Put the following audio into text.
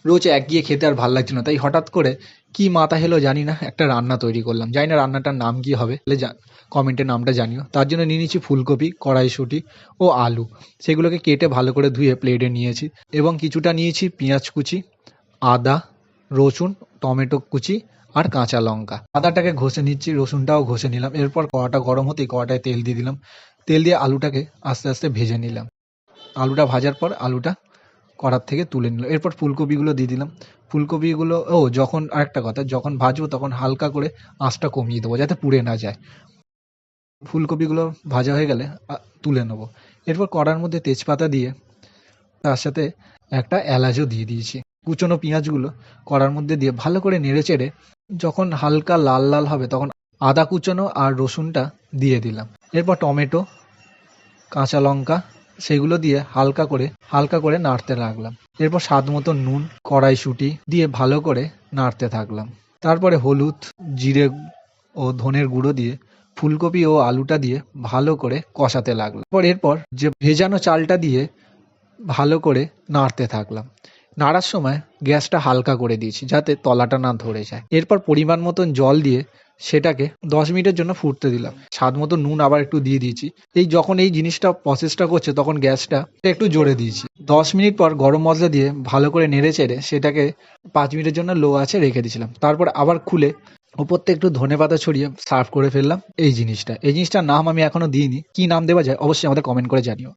রোজ একঘেয়ে খেতে আর ভাল লাগছিল না, তাই হঠাৎ করে কি মাথা এলো জানি না, একটা রান্না তৈরি করলাম। জানি না রান্নাটার নাম কি হবে, কমেন্টে নামটা জানিও। তার জন্য নিয়ে নিয়েছি ফুলকপি, কড়াইশুঁটি ও আলু। সেগুলোকে কেটে ভালো করে ধুয়ে প্লেটে নিয়েছি এবং কিছুটা নিয়েছি পেঁয়াজ কুচি, আদা, রসুন, টমেটো কুচি আর কাঁচা লঙ্কা। আদাটাকে ঘষে নিচ্ছি, রসুনটাও ঘষে নিলাম। এরপর কড়াটা গরম হতেই কড়াটায় তেল দিয়ে দিলাম। তেল দিয়ে আলুটাকে আস্তে আস্তে ভেজে নিলাম। আলুটা ভাজার পর আলুটা কড়ার থেকে তুলে নিলাম। এরপর ফুলকপিগুলো দিয়ে দিলাম। ফুলকপিগুলো যখন আরেকটা কথা, যখন ভাজবো তখন হালকা করে আঁচটা কমিয়ে দেবো যাতে পুড়ে না যায়। ফুলকপিগুলো ভাজা হয়ে গেলে তুলে নেবো। এরপর কড়ার মধ্যে তেজপাতা দিয়ে তার সাথে একটা এলাচও দিয়ে দিয়েছি। কুচনো পেঁয়াজগুলো কড়ার মধ্যে দিয়ে ভালো করে নেড়েচেড়ে যখন হালকা লাল লাল হবে তখন আদা কুচনো আর রসুনটা দিয়ে দিলাম। এরপর টমেটো, কাঁচা লঙ্কা সেগুলো দিয়ে হালকা করে নাড়তে লাগলাম। এরপর স্বাদ মতো নুন, কড়াইশুঁটি দিয়ে ভালো করে নাড়তে থাকলাম। তারপরে হলুদ, জিরে ও ধনের গুঁড়ো দিয়ে ফুলকপি ও আলুটা দিয়ে ভালো করে কষাতে লাগলাম। এরপর যে ভেজানো চালটা দিয়ে ভালো করে নাড়তে থাকলাম। নাড়ার সময় গ্যাসটা হালকা করে দিয়েছি যাতে তলাটা না ধরে যায়। এরপর পরিমাণ মতন জল দিয়ে সেটাকে 10 মিনিটের জন্য ফুটতে দিলাম। স্বাদ মতো নুন আবার একটু দিয়ে দিয়েছি। যখন এই জিনিসটা প্রসেসটা করছে তখন গ্যাসটা একটু জোরে দিয়েছি। 10 মিনিট পর গরম মশলা দিয়ে ভালো করে নেড়েচেড়ে সেটাকে 5 মিনিটের জন্য লো আঁচে রেখে দিয়েছিলাম। তারপর আবার খুলে ওপর থেকে একটু ধনেপাতা ছড়িয়ে সার্ভ করে ফেললাম এই জিনিসটার নাম আমি এখনো দিইনি। কি নাম দেওয়া যায় অবশ্যই আমাদের কমেন্ট করে জানিও।